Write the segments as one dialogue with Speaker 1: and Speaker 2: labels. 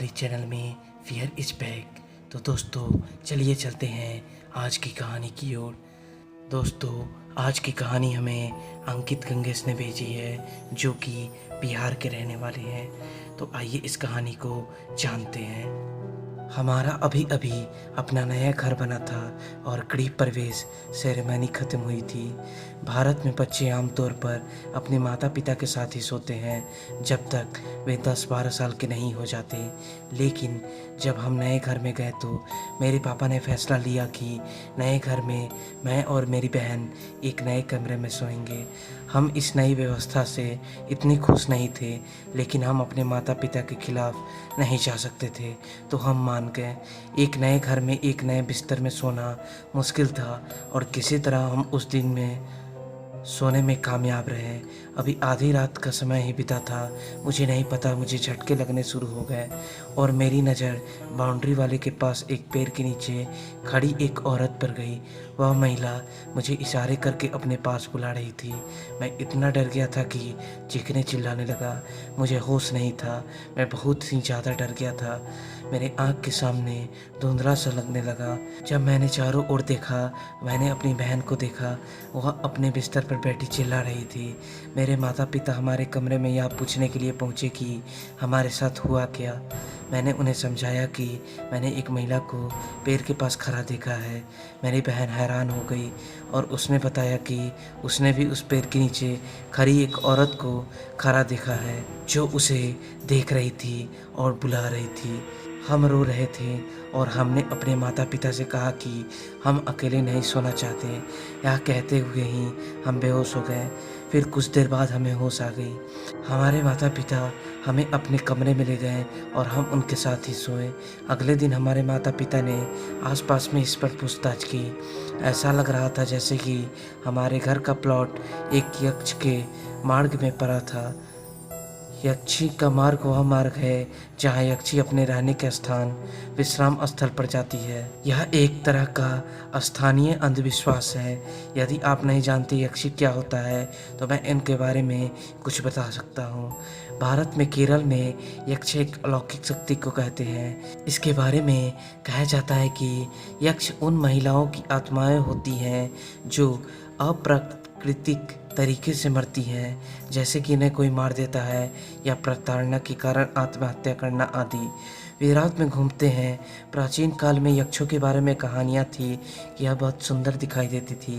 Speaker 1: हमारे चैनल में fear is back. तो दोस्तों चलिए चलते हैं आज की कहानी की ओर। दोस्तों आज की कहानी हमें अंकित गंगेश ने भेजी है, जो कि बिहार के रहने वाले हैं। तो आइए इस कहानी को जानते हैं। हमारा अभी अभी अपना नया घर बना था और गृह प्रवेश सेरेमनी ख़त्म हुई थी। भारत में बच्चे आमतौर पर अपने माता पिता के साथ ही सोते हैं जब तक वे 10-12 साल के नहीं हो जाते। लेकिन जब हम नए घर में गए तो मेरे पापा ने फैसला लिया कि नए घर में मैं और मेरी बहन एक नए कमरे में सोएंगे। हम इस नई व्यवस्था से इतने खुश नहीं थे, लेकिन हम अपने माता पिता के खिलाफ नहीं जा सकते थे, तो हम मान गए। एक नए घर में एक नए बिस्तर में सोना मुश्किल था और किसी तरह हम उस दिन में सोने में कामयाब रहे। अभी आधी रात का समय ही बीता था, मुझे नहीं पता मुझे झटके लगने शुरू हो गए और मेरी नज़र बाउंड्री वाले के पास एक पेड़ के नीचे खड़ी एक औरत पर गई। वह महिला मुझे इशारे करके अपने पास बुला रही थी। मैं इतना डर गया था कि चीखने चिल्लाने लगा। मुझे होश नहीं था, मैं बहुत ही ज़्यादा डर गया था। मेरे आँख के सामने धुंधला सा लगने लगा। जब मैंने चारों ओर देखा, मैंने अपनी बहन को देखा। वह अपने बिस्तर पर बैठी चिल्ला रही थी। मेरे माता पिता हमारे कमरे में यह पूछने के लिए पहुँचे कि हमारे साथ हुआ क्या। मैंने उन्हें समझाया कि मैंने एक महिला को पेड़ के पास खड़ा देखा है। मेरी बहन हैरान हो गई और उसने बताया कि उसने भी उस पेड़ के नीचे खड़ी एक औरत को खड़ा देखा है, जो उसे देख रही थी और बुला रही थी। हम रो रहे थे और हमने अपने माता पिता से कहा कि हम अकेले नहीं सोना चाहते। यह कहते हुए ही हम बेहोश हो गए। फिर कुछ देर बाद हमें होश आ गई। हमारे माता पिता हमें अपने कमरे में ले गए और हम उनके साथ ही सोए। अगले दिन हमारे माता पिता ने आसपास में इस पर पूछताछ की। ऐसा लग रहा था जैसे कि हमारे घर का प्लॉट एक यक्ष के मार्ग में पड़ा था। यक्षी का मार्ग वह मार्ग है जहाँ यक्षी अपने रहने के स्थान विश्राम स्थल पर जाती है। यह एक तरह का स्थानीय अंधविश्वास है। यदि आप नहीं जानते यक्षी क्या होता है तो मैं इनके बारे में कुछ बता सकता हूँ। भारत में केरल में यक्ष एक अलौकिक शक्ति को कहते हैं। इसके बारे में कहा जाता है कि यक्ष उन महिलाओं की आत्माएं होती हैं जो अप्राकृतिक तरीके से मरती हैं, जैसे कि इन्हें कोई मार देता है या प्रताड़ना के कारण आत्महत्या करना आदि। वे रात में घूमते हैं। प्राचीन काल में यक्षों के बारे में कहानियाँ थी कि यह बहुत सुंदर दिखाई देती थी।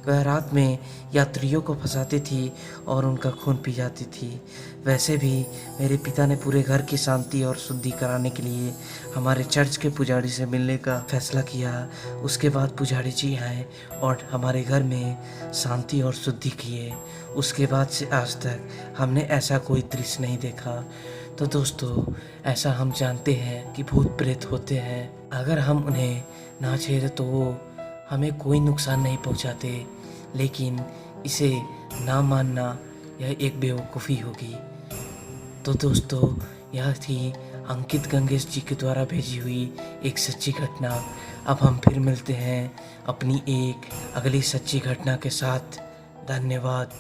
Speaker 1: वह रात में यात्रियों को फंसाती थी और उनका खून पी जाती थी। वैसे भी मेरे पिता ने पूरे घर की शांति और शुद्धि कराने के लिए हमारे चर्च के पुजारी से मिलने का फैसला किया। उसके बाद पुजारी जी आए और हमारे घर में शांति और शुद्धि किए। उसके बाद से आज तक हमने ऐसा कोई दृश्य नहीं देखा। तो दोस्तों ऐसा हम जानते हैं कि भूत प्रेत होते हैं। अगर हम उन्हें ना छेड़े तो वो हमें कोई नुकसान नहीं पहुंचाते, लेकिन इसे ना मानना यह एक बेवकूफ़ी होगी। तो दोस्तों यह थी अंकित गंगेश जी के द्वारा भेजी हुई एक सच्ची घटना। अब हम फिर मिलते हैं अपनी एक अगली सच्ची घटना के साथ। धन्यवाद।